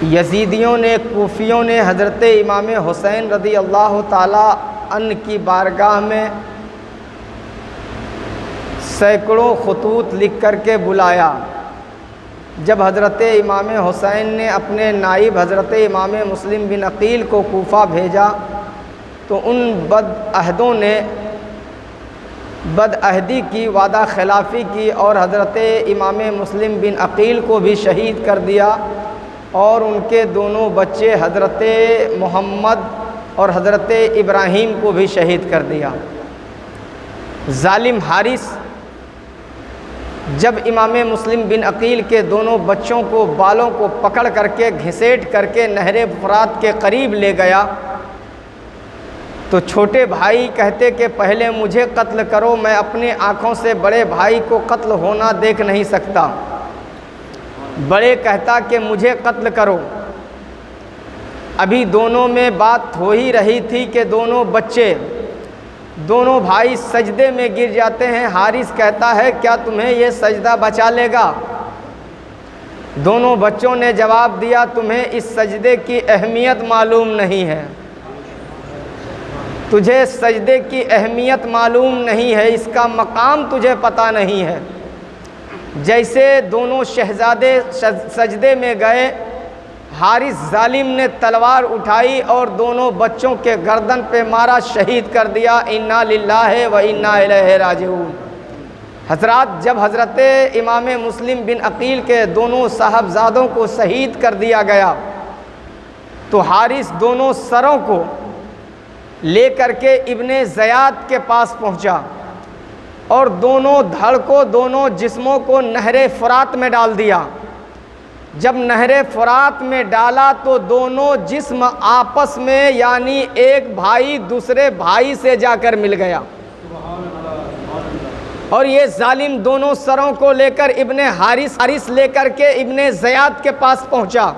यजीदियों ने, कूफियों ने हज़रत इमाम हुसैन रज़ी अल्लाह ताला अन्हु की बारगाह में सैकड़ों खतूत लिख कर के बुलाया। जब हज़रत इमाम हुसैन ने अपने नाइब हज़रत इमाम मुस्लिम बिन अकील को कूफा भेजा तो उन बदअहदों ने बदअहदी की, वादा खिलाफ़ी की और हज़रत इमाम मुस्लिम बिन अकील को भी शहीद कर दिया और उनके दोनों बच्चे हज़रत मोहम्मद और हज़रत इब्राहीम को भी शहीद कर दिया। जालिम हारिस जब इमाम मुस्लिम बिन अकील के दोनों बच्चों को बालों को पकड़ करके घिसेट करके नहर फुरात के करीब ले गया तो छोटे भाई कहते कि पहले मुझे कत्ल करो, मैं अपने आँखों से बड़े भाई को कत्ल होना देख नहीं सकता। बड़े कहता कि मुझे कत्ल करो। अभी दोनों में बात हो ही रही थी कि दोनों बच्चे, दोनों भाई सजदे में गिर जाते हैं। हारिस कहता है क्या तुम्हें ये सजदा बचा लेगा? दोनों बच्चों ने जवाब दिया तुम्हें इस सजदे की अहमियत मालूम नहीं है, तुझे सजदे की अहमियत मालूम नहीं है, इसका मकाम तुझे पता नहीं है। जैसे दोनों शहजादे सजदे में गए, हारिस जालिम ने तलवार उठाई और दोनों बच्चों के गर्दन पे मारा, शहीद कर दिया। इन्ना लिल्लाहि व इन्ना इलैहि राजिऊन। हजरात, जब हज़रत इमाम मुस्लिम बिन अकील के दोनों साहबजादों को शहीद कर दिया गया तो हारिस दोनों सरों को लेकर के इब्ने ज़याद के पास पहुंचा और दोनों धड़ को, दोनों जिस्मों को नहरे फुरात में डाल दिया। जब नहरे फुरात में डाला तो दोनों जिस्म आपस में, यानी एक भाई दूसरे भाई से जाकर मिल गया और ये जालिम दोनों सरों को लेकर इब्ने हारिस लेकर के इब्ने ज़याद के पास पहुंचा।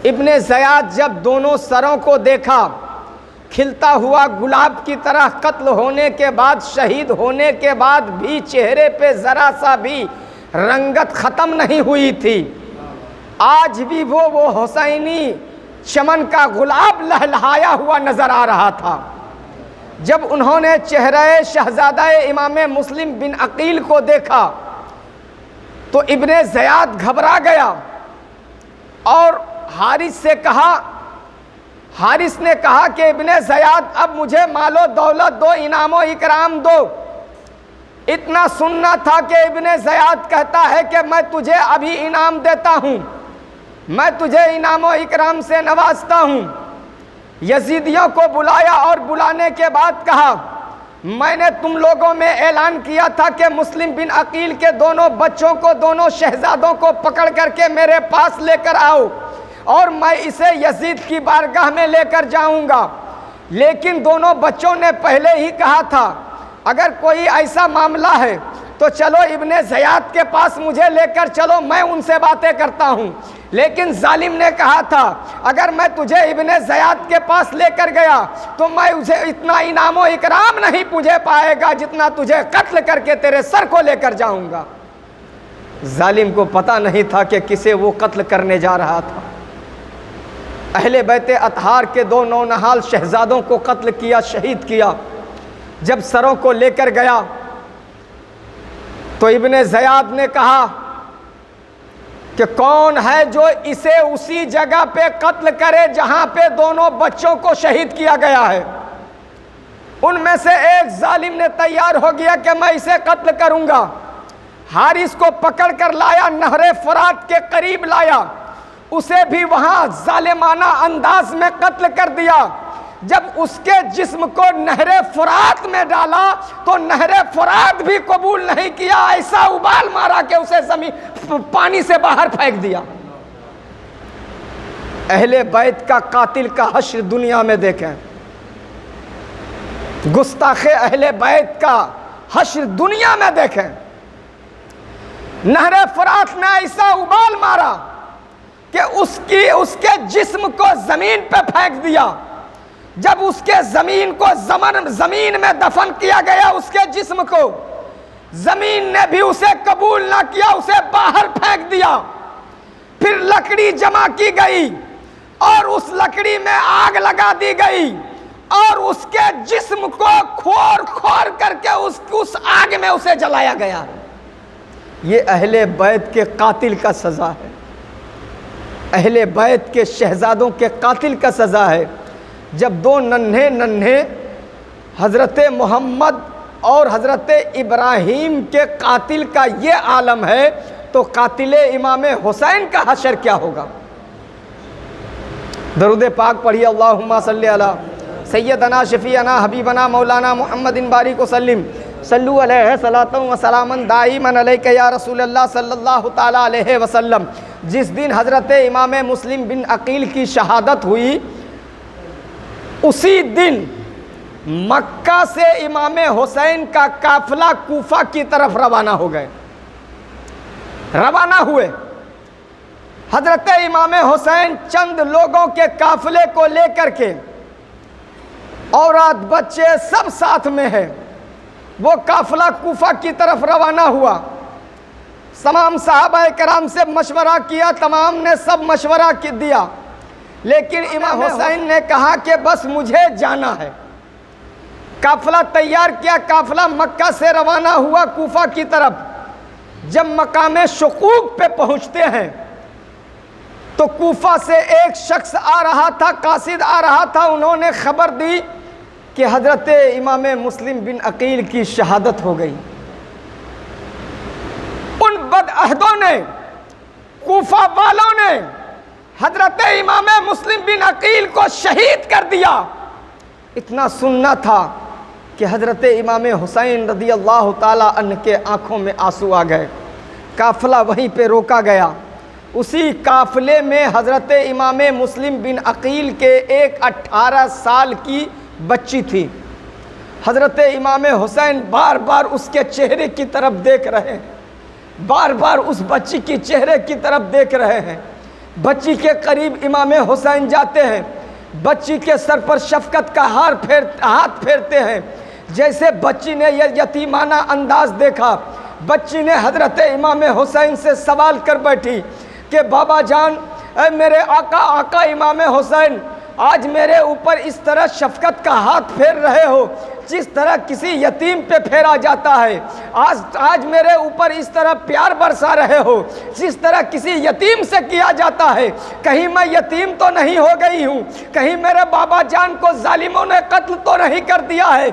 इब्ने ज़याद जब दोनों सरों को देखा, खिलता हुआ गुलाब की तरह कत्ल होने के बाद, शहीद होने के बाद भी चेहरे पे ज़रा सा भी रंगत ख़त्म नहीं हुई थी। आज भी वो हुसैनी चमन का गुलाब लहलहाया हुआ नज़र आ रहा था। जब उन्होंने चेहरे शहजादा इमाम मुस्लिम बिन अकील को देखा तो इब्ने ज़याद घबरा गया और हारिस ने कहा कि इब्ने ज़याद अब मुझे मालो दौलत दो, इनामो इकराम दो। इतना सुनना था कि इब्ने ज़याद कहता है कि मैं तुझे अभी इनाम देता हूँ, मैं तुझे इनामो इकराम से नवाजता हूँ। यजीदियों को बुलाया और बुलाने के बाद कहा मैंने तुम लोगों में ऐलान किया था कि मुस्लिम बिन अकील के दोनों बच्चों को, दोनों शहजादों को पकड़ करके मेरे पास लेकर आओ और मैं इसे यजीद की बारगाह में लेकर जाऊंगा। लेकिन दोनों बच्चों ने पहले ही कहा था अगर कोई ऐसा मामला है तो चलो इब्ने ज़याद के पास मुझे लेकर चलो, मैं उनसे बातें करता हूँ। लेकिन जालिम ने कहा था अगर मैं तुझे इब्ने ज़याद के पास लेकर गया तो मैं उसे इतना इनामो इकराम नहीं पूछे पाएगा जितना तुझे कत्ल करके तेरे सर को लेकर जाऊंगा। जालिम को पता नहीं था कि किसे वो कत्ल करने जा रहा था। अहले बैते अतहार के दो नौनहाल शहजादों को कत्ल किया, शहीद किया। जब सरों को लेकर गया तो इब्ने ज़याद ने कहा कि कौन है जो इसे उसी जगह पे कत्ल करे जहां पे दोनों बच्चों को शहीद किया गया है। उनमें से एक जालिम ने तैयार हो गया कि मैं इसे कत्ल करूंगा। हारिस को पकड़ कर लाया, नहरे फुरात के करीब लाया, उसे भी वहां जालिमाना अंदाज में कत्ल कर दिया। जब उसके जिस्म को नहरे फुरात में डाला तो नहरे फुरात भी कबूल नहीं किया, ऐसा उबाल मारा कि उसे जमीन पानी से बाहर फेंक दिया। अहले बैत का कातिल का हश्र दुनिया में देखें, गुस्ताखे अहले बैत का हश्र दुनिया में देखें। नहरे फुरात ने ऐसा उबाल मारा कि उसके जिस्म को जमीन पे फेंक दिया। जब उसके जमीन में दफन किया गया, उसके जिस्म को जमीन ने भी उसे कबूल ना किया, उसे बाहर फेंक दिया। फिर लकड़ी जमा की गई और उस लकड़ी में आग लगा दी गई और उसके जिस्म को खोर खोर करके उस आग में उसे जलाया गया। ये अहले बैत के कातिल का सज़ा है, अहले बैत के शहजादों के कातिल का सज़ा है। जब दो नन्हे नन्हे हज़रत मोहम्मद और हज़रत इब्राहीम के कातिल का ये आलम है तो कातिल इमाम हुसैन का हशर क्या होगा। दरूद पाक पढ़िए, अल्लाहुम्मा सल्ली अला सैयदना शफीअना हबीबना मौलाना मुहम्मदिन बारिक वसल्लिम सल्लु अलैहि सलातन व सलामन दाइमन अलैका या रसूलल्लाह सल्लल्लाहु ताला अलैहि वसल्लम। जिस दिन हज़रत इमाम मुस्लिम बिन अकील की शहादत हुई उसी दिन मक्का से इमाम हुसैन का काफिला कूफा की तरफ रवाना हो गए। रवाना हुए हजरत इमाम हुसैन चंद लोगों के काफिले को लेकर के, औरत बच्चे सब साथ में है। वो काफिला कूफा की तरफ रवाना हुआ। तमाम सहाबा कराम से मशवरा किया, तमाम ने सब मशवरा दिया, लेकिन इमाम हुसैन ने कहा कि बस मुझे जाना है। काफिला तैयार किया, काफिला मक्का से रवाना हुआ कूफा की तरफ। जब मकाम शुकूक पे पहुंचते हैं तो कूफा से एक शख्स आ रहा था, कासिद आ रहा था। उन्होंने खबर दी कि हजरत इमाम मुस्लिम बिन अकील की शहादत हो गई। उन बदअहदों ने, कूफा वालों ने हजरत इमाम मुस्लिम बिन अकील को शहीद कर दिया। इतना सुनना था कि हजरत इमाम हुसैन रदी अल्लाह ताला अन्हु के आंखों में आंसू आ गए। काफिला वहीं पे रोका गया। उसी काफिले में हजरत इमाम मुस्लिम बिन अकील के एक 18 साल की बच्ची थी। हजरत इमाम हुसैन बार बार उसके चेहरे की तरफ देख रहे हैं, बार बार उस बच्ची की चेहरे की तरफ देख रहे हैं। बच्ची के करीब इमाम हुसैन जाते हैं, बच्ची के सर पर शफकत का हाथ फेरते हैं। जैसे बच्ची ने यह यतीमाना अंदाज देखा, बच्ची ने हजरत इमाम हुसैन से सवाल कर बैठी कि बाबा जान, मेरे आका इमाम हुसैन, आज मेरे ऊपर इस तरह शफकत का हाथ फेर रहे हो जिस तरह किसी यतीम पे फेरा जाता है। आज मेरे ऊपर इस तरह प्यार बरसा रहे हो जिस तरह किसी यतीम से किया जाता है। कहीं मैं यतीम तो नहीं हो गई हूँ? कहीं मेरे बाबा जान को जालिमों ने कत्ल तो नहीं कर दिया है?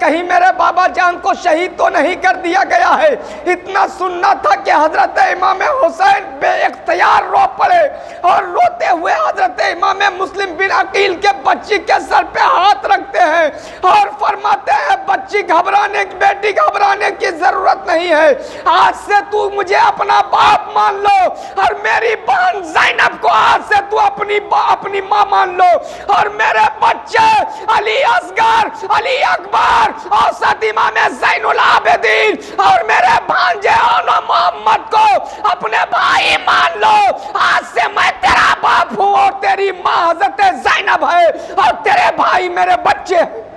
कहीं मेरे बाबा जान को शहीद तो नहीं कर दिया गया है? इतना सुनना था कि हजरत इमाम हुसैन बेइख्तियार रो पड़े और रोते हुए हजरत इमाम मुस्लिम बिन अकील के बच्ची के सर पे हाथ रखते हैं और फरमाते हैं, बच्ची घबराने, बेटी घबराने की जरूरत नहीं है। आज से तू मुझे अपना बाप मान लो और मेरी बहन ज़ैनब को आज से तू अपनी माँ मान लो, और मेरे बच्चे अली असगर, अली अकबर, औसत इमाम ज़ैनुल आबिदीन और मेरे भांजे आना मोहम्मद को अपने भाई मान लो। आज से मैं तेरा बाप हूँ और तेरी माँ हज़रत ज़ैनब है और तेरे भाई मेरे बच्चे हैं।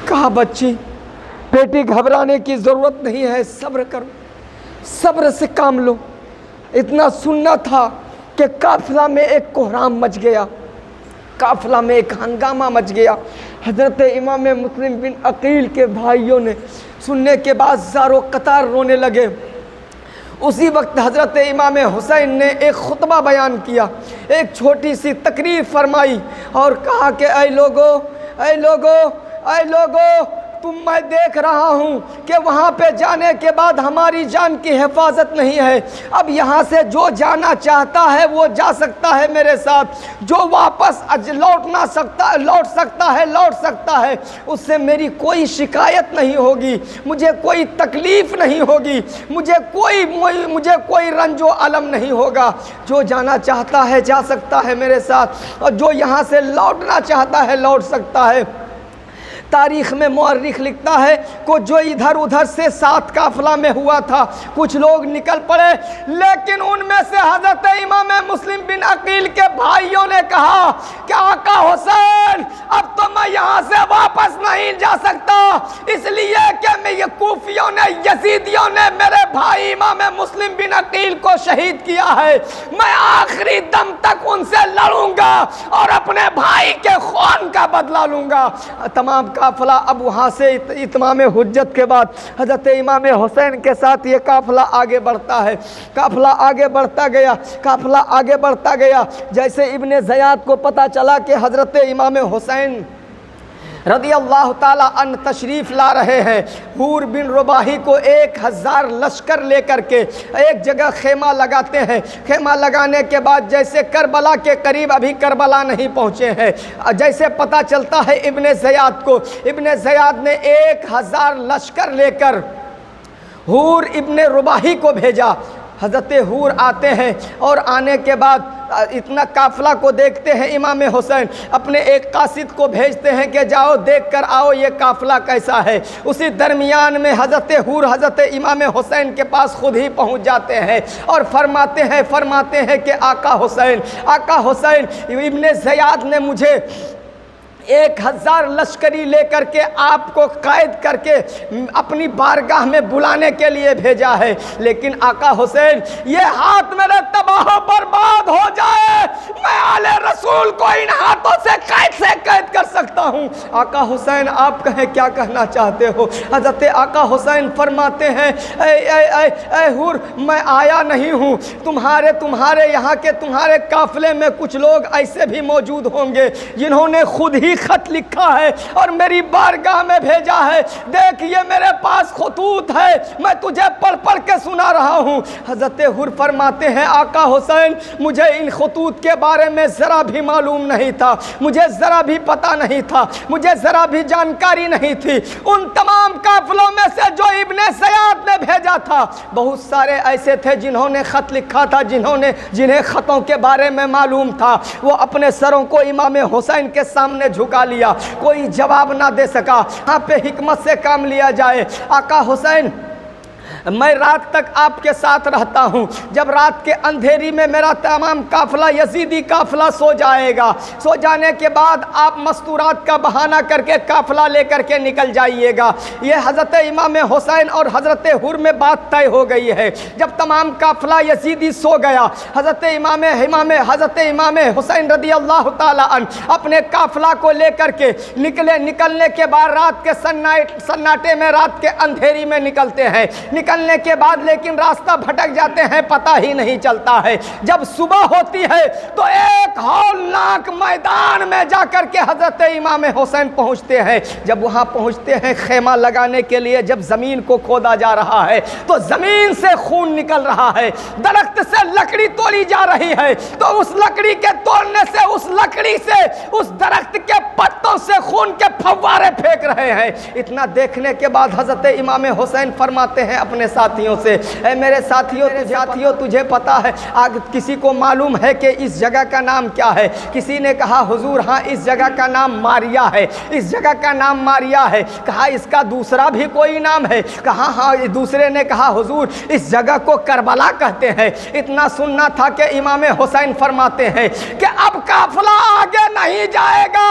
कहा, बच्ची बेटी घबराने की जरूरत नहीं है, सब्र करो, सब्र से काम लो। इतना सुनना था कि काफिला में एक कोहराम मच गया, काफिला में एक हंगामा मच गया। हजरत इमाम मुस्लिम बिन अकील के भाइयों ने सुनने के बाद ज़ारो कतार रोने लगे। उसी वक्त हजरत इमाम हुसैन ने एक खुतबा बयान किया, एक छोटी सी तकरीर फरमाई और कहा कि ऐ लोगो, मैं देख रहा हूँ कि वहाँ पे जाने के बाद हमारी जान की हिफाजत नहीं है। अब यहाँ से जो जाना चाहता है वो जा सकता है मेरे साथ, जो वापस लौट सकता है। उससे मेरी कोई शिकायत नहीं होगी, मुझे कोई तकलीफ़ नहीं होगी, मुझे कोई रंजो अलम नहीं होगा। जो जाना चाहता है जा सकता है मेरे साथ, और जो यहाँ से लौटना चाहता है लौट सकता है। तारीख़ में मुअर्रिख लिखता है को जो इधर उधर से साथ काफिला में हुआ था, कुछ लोग निकल पड़े, लेकिन उनमें से हज़रत इमाम मुस्लिम बिन अकील के भाइयों ने कहा कि आका हुसैन अब तो मैं यहाँ से वापस नहीं जा सकता, इसलिए कि मैं ये कूफियों ने, यजीदियों ने मेरे भाई इमाम मुस्लिम बिन अकील को शहीद किया है। मैं आखिरी दम तक उनसे लड़ूंगा और अपने भाई के खून का बदला लूंगा। तमाम काफिला अब वहाँ से इत्माम हुज्जत के बाद हजरत इमाम हुसैन के साथ ये काफिला आगे बढ़ता है। काफिला आगे बढ़ता गया, काफिला आगे बढ़ता गया। जैसे इब्ने ज़ियाद को पता चला कि हजरत इमाम हुसैन रदी अल्लाह ताला अन तशरीफ़ ला रहे हैं, हूर बिन रुबाही को 1000 लश्कर लेकर के एक जगह खेमा लगाते हैं। खेमा लगाने के बाद जैसे करबला के करीब, अभी करबला नहीं पहुँचे हैं, जैसे पता चलता है इब्ने ज़ियाद को, इब्ने ज़ियाद ने 1000 लश्कर लेकर हूर इब्ने रुबाही को भेजा। हज़रत हूर आते हैं और आने के बाद इतना काफ़िला को देखते हैं, इमाम हुसैन अपने एक कासिद को भेजते हैं कि जाओ देख कर आओ ये काफ़िला कैसा है। उसी दरमियान में हज़रत हूर हज़रत इमाम हुसैन के पास खुद ही पहुंच जाते हैं और फरमाते हैं कि आका हुसैन इब्ने ज़ियाद ने मुझे 1000 लश्करी लेकर के आपको कैद करके अपनी बारगाह में बुलाने के लिए भेजा है, लेकिन आका हुसैन ये हाथ मेरे तबाह बर्बाद हो जाए, मैं आले रसूल को इन हाथों से कैद कर सकता हूँ। आका हुसैन आप कहें क्या कहना चाहते हो? हज़रत आका हुसैन फरमाते हैं ऐ हूर, मैं आया नहीं हूँ, तुम्हारे यहाँ के तुम्हारे काफ़िले में कुछ लोग ऐसे भी मौजूद होंगे जिन्होंने खुद ही खत लिखा है और मेरी बारगाह में भेजा है। देख ये मेरे पास खतूत है, मैं तुझे पढ़ के सुना रहा हूँ। हज़रत हुर फरमाते हैं आका हुसैन मुझे इन खतूत के बारे में ज़रा भी मालूम नहीं था, मुझे ज़रा भी पता नहीं था, मुझे ज़रा भी जानकारी नहीं थी। उन तमाम काफ़िलों में से जो इब्ने ज़ियाद ने भेजा था, बहुत सारे ऐसे थे जिन्होंने ख़त लिखा था, जिन्हें ख़तों के बारे में मालूम था। वो अपने सरों को इमाम हुसैन के सामने झुका लिया, कोई जवाब ना दे सका। यहाँ पे हिकमत से काम लिया जाए। आका हुसैन मैं रात तक आपके साथ रहता हूँ, जब रात के अंधेरी में मेरा तमाम काफ़िला यजीदी काफ़िला सो जाएगा, सो जाने के बाद आप मस्तूरात का बहाना करके काफ़िला लेकर के निकल जाइएगा। ये हज़रत इमाम हुसैन और हज़रत हुर में बात तय हो गई है। जब तमाम काफ़िला यजीदी सो गया, हज़रत इमाम हुसैन रदी अल्लाह ताला अन्हु अपने काफ़िला को लेकर के निकलने के बाद रात के सन्नाटे में, रात के अंधेरी में निकलते हैं। निकलने के बाद लेकिन रास्ता भटक जाते हैं, पता ही नहीं चलता है। जब सुबह होती है तो एक हौलनाक मैदान में जाकर के हज़रत इमाम हुसैन पहुंचते हैं। जब वहां पहुंचते हैं खेमा लगाने के लिए, जब ज़मीन को खोदा जा रहा है तो ज़मीन से खून निकल रहा है, दरख्त से लकड़ी तोड़ी जा रही है, तो उस लकड़ी के तोड़ने से, उस लकड़ी से, उस दरख्त के पत्तों से खून के फव्वारे फेंक रहे हैं। इतना देखने के बाद हज़रत इमाम हुसैन फरमाते हैं अपने साथियों से, ऐ मेरे साथियों तुझे पता है, किसी को मालूम है कि इस जगह का नाम क्या है? किसी ने कहा हुजूर हाँ इस जगह का नाम मारिया है, इस जगह का नाम मारिया है। कहा इसका दूसरा भी कोई नाम है? कहा हाँ। दूसरे ने कहा हुजूर इस जगह को करबला कहते हैं। इतना सुनना था कि इमाम हुसैन फरमाते हैं कि अब काफिला आगे नहीं जाएगा,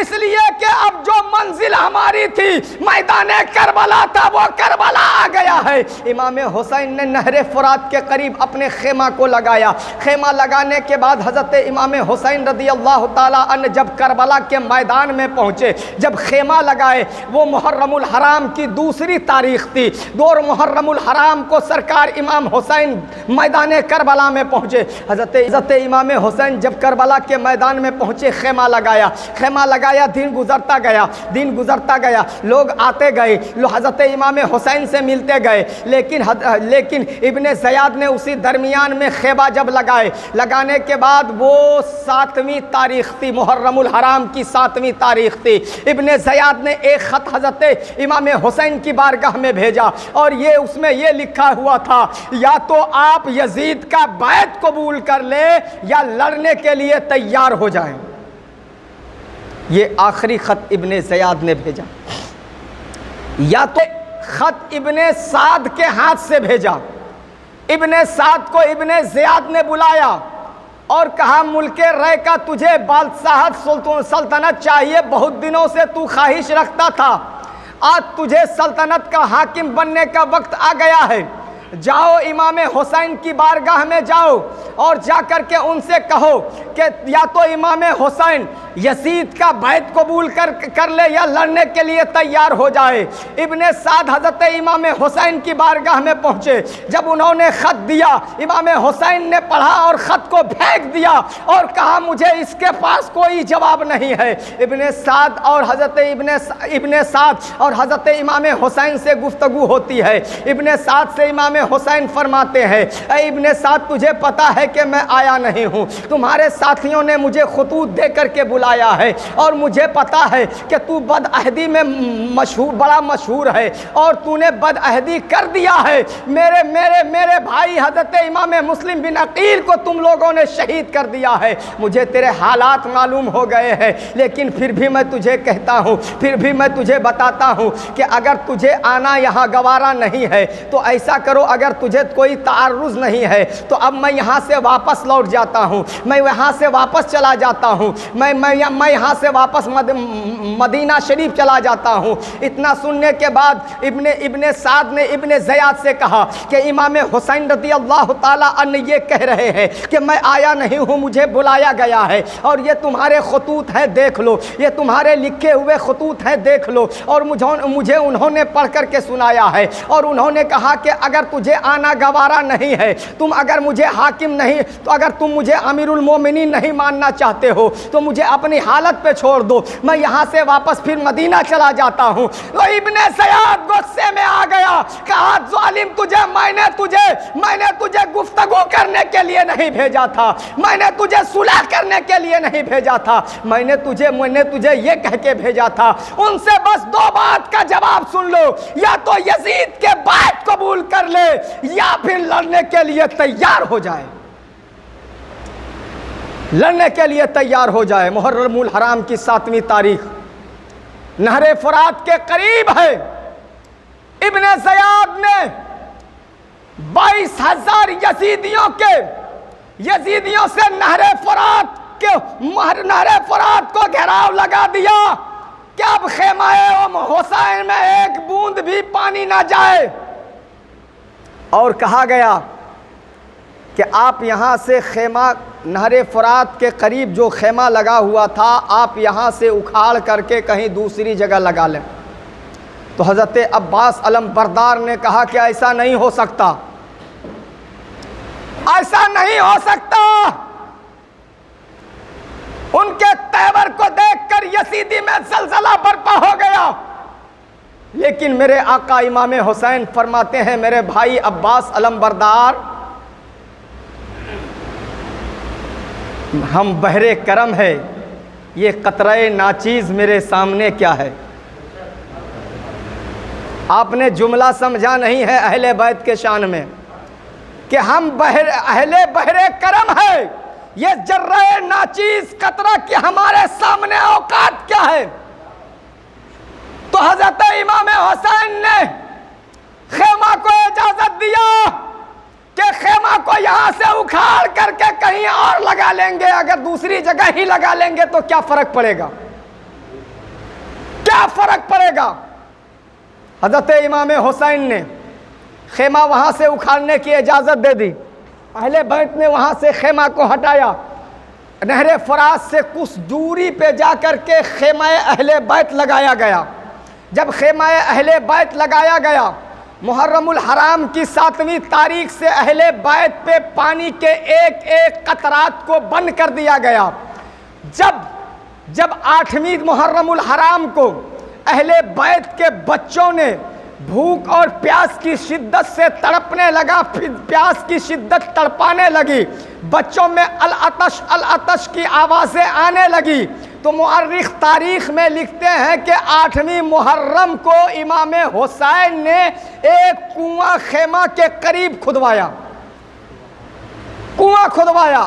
इसलिए कि अब जो मंजिल हमारी थी मैदान करबला था, वो करबला आ गया है। इमाम हुसैन ने नहरे फुरात के करीब अपने खेमा को लगाया। खेमा लगाने के बाद हज़रत इमाम हुसैन रदी अल्लाह ताला अन्हु जब करबला के मैदान में पहुँचे, जब खेमा लगाए, वो मुहर्रमुल हराम की दूसरी तारीख थी। 2 मुहर्रमुल हराम को सरकार इमाम हुसैन मैदान करबला में पहुँचे। हज़रत इमाम हुसैन जब करबला के मैदान में पहुँचे, खेमा लगाया, दिन गुजरता गया, लोग आते गए, हज़रत इमाम हुसैन से मिलते गए, लेकिन इब्ने ज़ियाद ने उसी दरमियान में खेबा जब लगाने के बाद वो 7वीं तारीख थी, मुहर्रमुल हराम की 7वीं तारीख थी। इब्ने ज़ियाद ने एक ख़त हज़रत इमाम हुसैन की बारगाह में भेजा और उसमें ये लिखा हुआ था, या तो आप यजीद का बैत कबूल कर ले या लड़ने के लिए तैयार हो जाएं। ये आखिरी ख़त इब्ने ज़ियाद ने भेजा। या तो ख़त इब्ने साद के हाथ से भेजा, इब्ने साद को इब्ने ज़ियाद ने बुलाया और कहा मुल्के रै का तुझे बादशाहत सल्तनत चाहिए, बहुत दिनों से तू ख्वाहिश रखता था, आज तुझे सल्तनत का हाकिम बनने का वक्त आ गया है। जाओ इमाम हुसैन की बारगाह में जाओ और जाकर के उनसे कहो कि या तो इमाम हुसैन यजीद का बैत कबूल कर ले या लड़ने के लिए तैयार हो जाए। इब्ने साद हज़रत इमाम हुसैन की बारगाह में पहुँचे। जब उन्होंने ख़त दिया, इमाम हुसैन ने पढ़ा और ख़त को फेंक दिया और कहा मुझे इसके पास कोई जवाब नहीं है। इब्ने साद और हज़रत इब्ने साद और हज़रत इमाम हुसैन से गुफ्तगू होती है। इब्ने साद से इमाम हुसैन फरमाते हैं, ऐ इब्ने साद तुझे पता है कि मैं आया नहीं हूँ, तुम्हारे साथियों ने मुझे खतूत दे करके बुलाया है और मुझे पता है कि तू बदअहदी में बड़ा मशहूर है और तूने बदअहदी कर दिया है। मेरे मेरे मेरे भाई हज़रत इमाम मुस्लिम बिन अकील को तुम लोगों ने शहीद कर दिया है। मुझे तेरे हालात मालूम हो गए हैं, लेकिन फिर भी मैं तुझे कहता हूँ, फिर भी मैं तुझे बताता हूँ कि अगर तुझे आना यहाँ गवारा नहीं है तो ऐसा करो, अगर तुझे कोई तारुज़ नहीं है तो अब मैं यहाँ से वापस लौट जाता हूँ, मैं यहाँ से वापस चला जाता हूँ, मैं यहाँ से वापस मदीना शरीफ चला जाता हूँ। इतना सुनने के बाद इब्ने साद ने इब्ने ज़याद से कहा कि इमाम हुसैन रज़ियल्लाहु ताला अन्हु ये कह रहे हैं कि मैं आया नहीं हूँ, मुझे बुलाया गया है और ये तुम्हारे खतूत हैं देख लो, ये तुम्हारे लिखे हुए खतूत हैं देख लो। और मुझे उन्होंने पढ़ कर के सुनाया है और उन्होंने कहा कि अगर तुझे आना गवारा नहीं है, तुम अगर मुझे हाकिम नहीं, तो अगर तुम मुझे अमीरुल मोमिनीन नहीं मानना चाहते हो तो मुझे अपनी हालत पे छोड़ दो, मैं यहाँ से वापस फिर मदीना चला जाता हूँ। तो इब्ने ज़याद गुस्से में आ गया, कहा ज़ालिम मैंने तुझे गुफ्तगू करने के लिए नहीं भेजा था, मैंने तुझे सुलह करने के लिए नहीं भेजा था, मैंने तुझे ये कह के भेजा था उनसे बस दो बात का जवाब सुन लो, या तो यजीद के बैत कबूल कर ले या फिर लड़ने के लिए तैयार हो जाए, लड़ने के लिए तैयार हो जाए। मुहर्रमुल हराम की 7वीं तारीख नहरे फुरात के करीब है। इब्ने ज़याद ने 22,000 यजीदियों से नहरे फुरात को घेराव लगा दिया कि अब खेमाए हुसैन में एक बूंद भी पानी ना जाए। और कहा गया कि आप यहाँ से खेमा नहरे फुरात के करीब जो खेमा लगा हुआ था आप यहाँ से उखाड़ करके कहीं दूसरी जगह लगा लें। तो हज़रत अब्बास अलम बरदार ने कहा कि ऐसा नहीं हो सकता, ऐसा नहीं हो सकता। उनके तेवर को देखकर यजीदी में ज़लज़ला बर्पा हो गया। लेकिन मेरे आका इमाम हुसैन फरमाते हैं, मेरे भाई अब्बास अलम बरदार, हम बहरे करम है, ये कतरे नाचीज़ मेरे सामने क्या है। आपने जुमला समझा नहीं है अहले बैत के शान में कि हम अहले बहरे करम है, ये जर्रे नाचीज़ कतरा कि हमारे सामने औकात क्या है। तो हज़रत इमाम हुसैन ने खेमा को इजाज़त दिया कि खेमा को यहाँ से उखाड़ करके कहीं और लगा लेंगे, अगर दूसरी जगह ही लगा लेंगे तो क्या फ़र्क पड़ेगा, क्या फ़र्क पड़ेगा। हज़रत इमाम हुसैन ने खेमा वहाँ से उखाड़ने की इजाज़त दे दी। अहले बैत ने वहाँ से खेमा को हटाया, नहरे फुरात से कुछ दूरी पे जा कर के खेमा अहले बैत लगाया गया। जब खेमा अहले बैत लगाया गया, मुहर्रमुल हराम की 7वीं तारीख से अहले बैत पे पानी के एक एक कतरात को बंद कर दिया गया। जब 8वीं मुहर्रमुल हराम को अहले बैत के बच्चों ने भूख और प्यास की शिद्दत से तड़पने लगा, फिर प्यास की शिद्दत तड़पाने लगी, बच्चों में अल अतश की आवाज़ें आने लगी, तो मुअर्रिख तारीख़ में लिखते हैं कि 8वीं मुहर्रम को इमाम हुसैन ने एक कुआं खेमा के करीब खुदवाया, कुआं खुदवाया,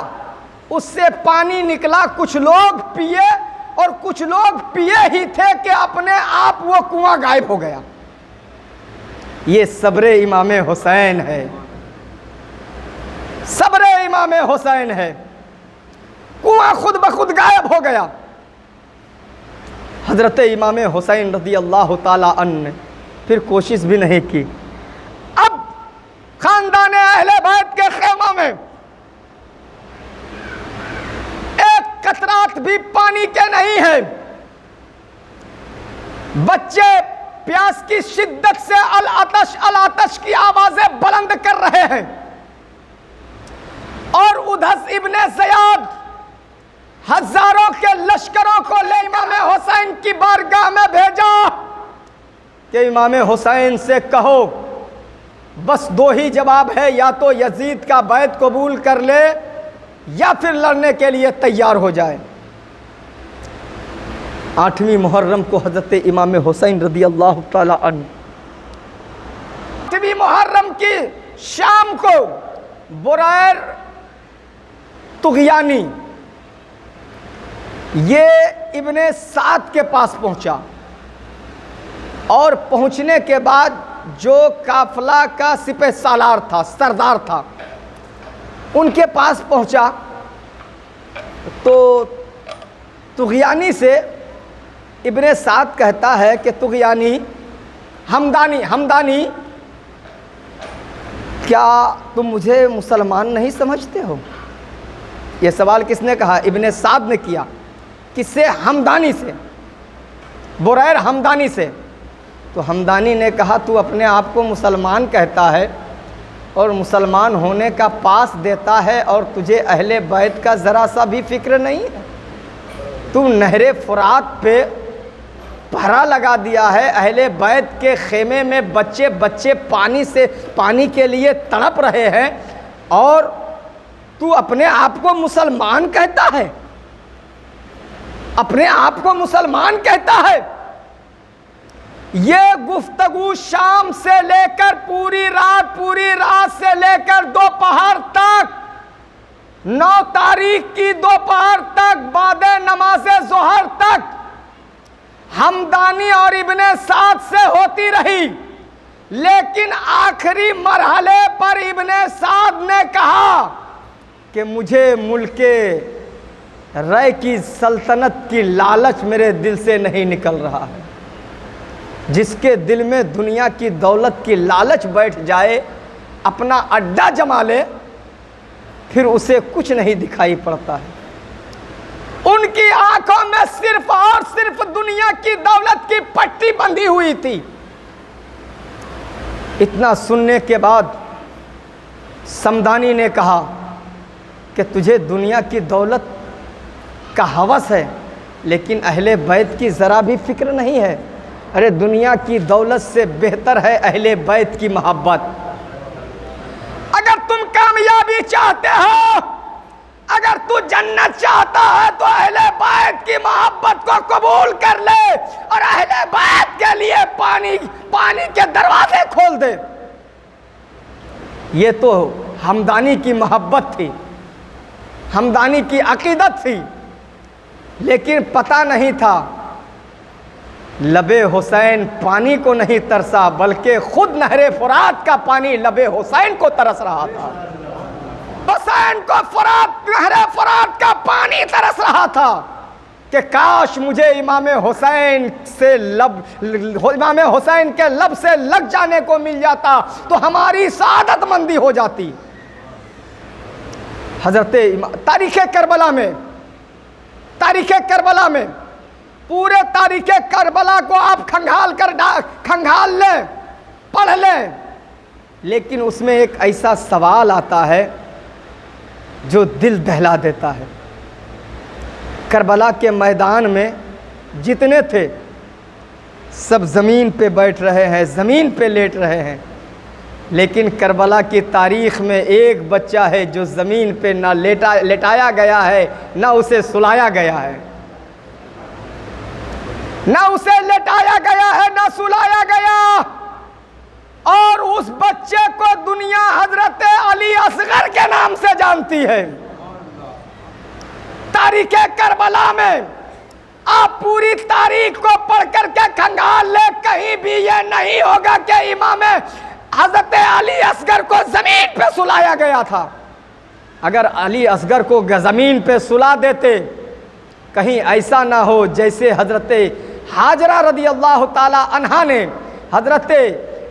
उससे पानी निकला, कुछ लोग पिए और कुछ लोग पिए ही थे कि अपने आप वो कुआं गायब हो गया। ये सब्रे इमाम हुसैन है, सब्रे इमाम हुसैन है। कुआं खुद ब खुद गायब हो गया। हजरत इमाम हुसैन रज़ी अल्लाह ताला अन्हु ने फिर कोशिश भी नहीं की। अब खानदान अहले बैत के खेमा में एक कतरात भी पानी के नहीं है। बच्चे प्यास की शिद्दत से अल आतश की आवाजें बुलंद कर रहे हैं और उधस इब्ने ज़ियाद हजारों के लश्करों को ले इमाम हुसैन की बारगाह में भेजा कि इमाम हुसैन से कहो बस दो ही जवाब है, या तो यजीद का बैत कबूल कर ले या फिर लड़ने के लिए तैयार हो जाए। 8वीं मुहर्रम को हजरत इमाम हुसैन रज़ी अल्लाह ताला अन्हु 8वीं मुहर्रम की शाम को बुरैर तुग़यानी ये इब्ने साद के पास पहुंचा और पहुंचने के बाद जो काफिला का सिपह सालार था, सरदार था, उनके पास पहुंचा तो तुग़यानी से इब्ने साद कहता है कि तुग़यानी हमदानी क्या तुम मुझे मुसलमान नहीं समझते हो? यह सवाल किसने कहा? इब्ने साद ने किया। किससे? हमदानी से, बुरैर हमदानी से। तो हमदानी ने कहा तू अपने आप को मुसलमान कहता है और मुसलमान होने का पास देता है और तुझे अहले बैत का ज़रा सा भी फिक्र नहीं है। तू नहरे फुरात पे पहरा लगा दिया है, अहले बैत के खेमे में बच्चे पानी के लिए तड़प रहे हैं और तू अपने आप को मुसलमान कहता है, अपने आप को मुसलमान कहता है। ये गुफ्तगू शाम से लेकर पूरी रात से लेकर दोपहर तक, 9 तारीख की दोपहर तक बाद नमाज़े ज़ोहर तक हमदानी और इब्ने साद से होती रही। लेकिन आखिरी मरहले पर इब्ने साद ने कहा कि मुझे मुल्के रय की सल्तनत की लालच मेरे दिल से नहीं निकल रहा है। जिसके दिल में दुनिया की दौलत की लालच बैठ जाए, अपना अड्डा जमा ले, फिर उसे कुछ नहीं दिखाई पड़ता है। उनकी आंखों में सिर्फ और सिर्फ दुनिया की दौलत की पट्टी बंधी हुई थी। इतना सुनने के बाद समदानी ने कहा कि तुझे दुनिया की दौलत का हवस है लेकिन अहले बैत की ज़रा भी फिक्र नहीं है। अरे दुनिया की दौलत से बेहतर है अहले बैत की मोहब्बत। अगर तुम कामयाबी चाहते हो, अगर तू जन्नत चाहता है तो अहले बैत की मोहब्बत को कबूल कर ले और अहले बैत के लिए पानी के दरवाजे खोल दे। ये तो हमदानी की मोहब्बत थी, हमदानी की अकीदत थी। लेकिन पता नहीं था लबे हुसैन पानी को नहीं तरसा, बल्कि खुद नहरे फुरात का पानी लबे हुसैन को तरस रहा था। हुसैन को नहरे फुरात का पानी तरस रहा था कि काश मुझे इमाम हुसैन के लब से लग जाने को मिल जाता तो हमारी सादतमंदी हो जाती। हजरत तारीख़ करबला में पूरे तारीख़ करबला को आप खंगाल लें, पढ़ लें, लेकिन उसमें एक ऐसा सवाल आता है जो दिल दहला देता है। करबला के मैदान में जितने थे सब ज़मीन पे बैठ रहे हैं, ज़मीन पे लेट रहे हैं, लेकिन करबला की तारीख़ में एक बच्चा है जो ज़मीन पे ना लेटाया गया है, ना उसे सुलाया गया है, ना उसे लेटाया गया है, ना सुलाया गया। और उस बच्चे को दुनिया हजरत अली असगर के नाम से जानती है। तारीख़ करबला में आप पूरी तारीख को पढ़ करके खंगाल ले, कहीं भी ये नहीं होगा कि इमाम हजरत अली असगर को जमीन पे सुलाया गया था। अगर अली असगर को ज़मीन पे सुला देते, कहीं ऐसा ना हो जैसे हज़रत हाजरा रदी अल्लाह ताला अन्हा ने हज़रत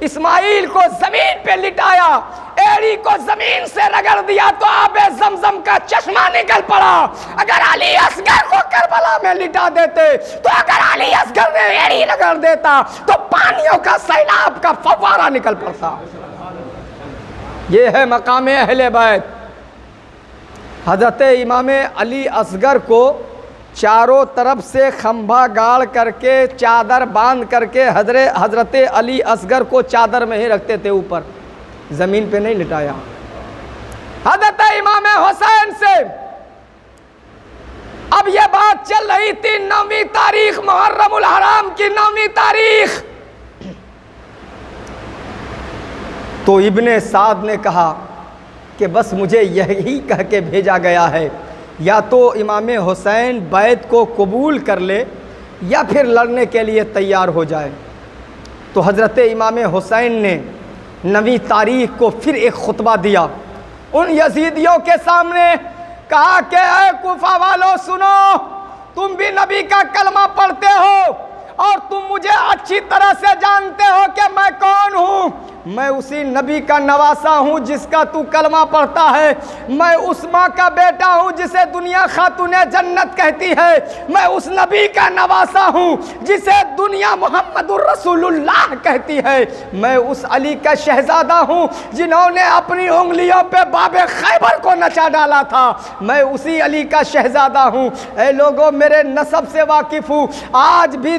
इस्माइल को ज़मीन पे लिटाया, एड़ी को ज़मीन से रगड़ दिया तो आबे ज़मज़म का चश्मा निकल पड़ा। अगर अली असगर को करबला में लिटा देते, तो अगर अली असगर ने एड़ी रगड़ देता तो पानियों का सैलाब का फव्वारा निकल पड़ता। ये है मकाम अहले बैत। हज़रत इमाम अली असगर को चारों तरफ से खंभा गाड़ करके चादर बांध करके हज़रत अली असगर को चादर में ही रखते थे, ऊपर ज़मीन पे नहीं लिटाया। हज़रत इमाम हुसैन से अब ये बात चल रही थी 9वीं तारीख मुहर्रमुल हराम की 9वीं तारीख। तो इब्ने साद ने कहा कि बस मुझे यही कह के भेजा गया है, या तो इमाम हुसैन बैत को कबूल कर ले या फिर लड़ने के लिए तैयार हो जाए। तो हज़रत इमाम हुसैन ने 9वीं तारीख को फिर एक खुतबा दिया उन यजीदियों के सामने। कहा कि ऐ कूफा वालों सुनो, तुम भी नबी का कलमा पढ़ते हो और तुम मुझे अच्छी तरह से जानते हो कि मैं कौन हूँ। मैं उसी नबी का नवासा हूँ जिसका तू कलमा पढ़ता है। मैं उस माँ का बेटा हूँ जिसे दुनिया खातूने जन्नत कहती है। मैं उस नबी का नवासा हूँ जिसे दुनिया मोहम्मदुर रसूलुल्लाह कहती है। मैं उस अली का शहजादा हूँ जिन्होंने अपनी उंगलियों पे बाबे खैबर को नचा डाला था। मैं उसी अली का शहजादा हूँ। ऐ लोगों, मेरे नसब से वाकिफ़ हूँ। आज भी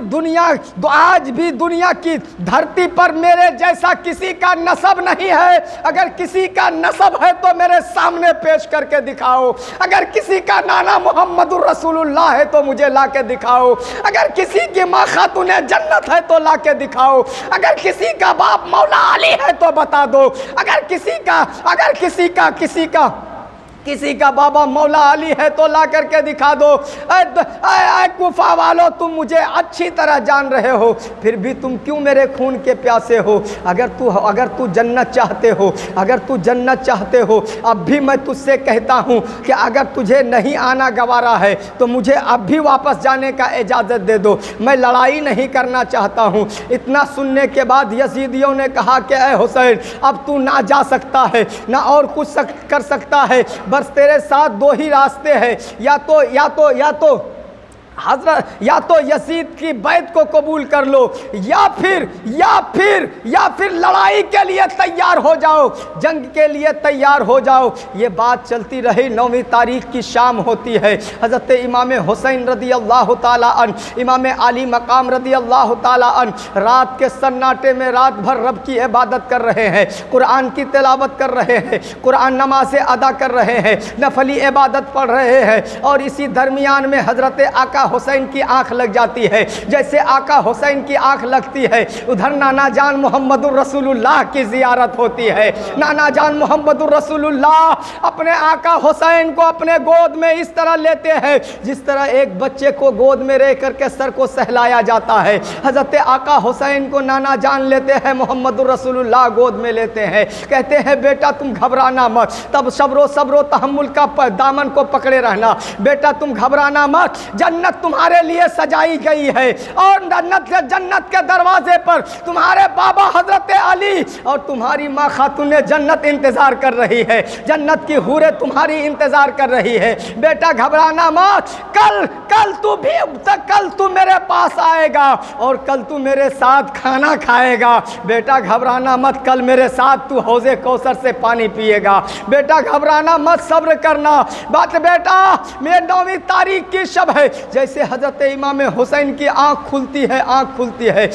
दुनिया की धरती पर मेरे जैसा किसी का नसब नहीं है। अगर किसी का नसब है तो मेरे सामने पेश करके दिखाओ। अगर किसी का नाना मोहम्मदुर रसूलुल्लाह है तो मुझे ला के दिखाओ। अगर किसी की माँ खातूने जन्नत है तो ला के दिखाओ। अगर किसी का बाप मौला अली है तो बता दो। अगर किसी का बाबा मौला अली है तो ला करके दिखा दो। ऐ कुफा वालों, तुम मुझे अच्छी तरह जान रहे हो, फिर भी तुम क्यों मेरे खून के प्यासे हो? अगर तू जन्नत चाहते हो, अब भी मैं तुझसे कहता हूँ कि अगर तुझे नहीं आना गवारा है तो मुझे अब भी वापस जाने का इजाज़त दे दो। मैं लड़ाई नहीं करना चाहता हूँ। इतना सुनने के बाद यजीदियों ने कहा कि ऐ हुसैन, अब तू ना जा सकता है ना और कुछ कर सकता है। बस तेरे साथ दो ही रास्ते हैं, या तो यजीद की बैत को कबूल कर लो या फिर लड़ाई के लिए तैयार हो जाओ, जंग के लिए तैयार हो जाओ। ये बात चलती रही। 9वीं तारीख की शाम होती है। हज़रत इमाम हुसैन रदी अल्लाह ताला अन्हु, इमाम अली मकाम रदी अल्लाह ताला अन्हु रात के सन्नाटे में रात भर रब की इबादत कर रहे हैं, कुरान की तिलावत कर रहे हैं, कुरान नमाज़ें अदा कर रहे हैं, नफली इबादत पढ़ रहे हैं। और इसी दरमियान में हज़रत आका हुसैन की आंख लग जाती है। जैसे आका हुसैन की आंख लगती है, उधर नाना जान मोहम्मदुर रसूलुल्लाह की ज़ियारत होती है। नाना जान मोहम्मदुर रसूलुल्लाह अपने आका हुसैन को अपने गोद में इस तरह लेते हैं जिस तरह एक बच्चे को गोद में रह करके सर को सहलाया जाता है। हज़रत आका हुसैन को नाना जान लेते हैं, मोहम्मदुर रसूलुल्लाह गोद में लेते हैं। कहते हैं बेटा तुम घबराना मत, तब सब्रो तहम्मुल का दामन को पकड़े रहना। बेटा तुम घबराना मत, जन्नत तुम्हारे लिए सजाई गई है और जन्नत के दरवाजे पर तुम्हारे बाबा हजरत अली और तुम्हारी माँ खातूने जन्नत इंतजार कर रही है। जन्नत की हूरें तुम्हारी इंतजार कर रही है। बेटा घबराना मत, कल तू मेरे पास आएगा और कल तू मेरे साथ खाना खाएगा। बेटा घबराना मत, कल मेरे साथ तू हौज़े कौसर से पानी पिएगा। बेटा घबराना मत, सब्र करना। बात बेटा, मेरे 9वीं तारीख की शब है। जैसे हज़रत इमाम हुसैन की आँख खुलती है,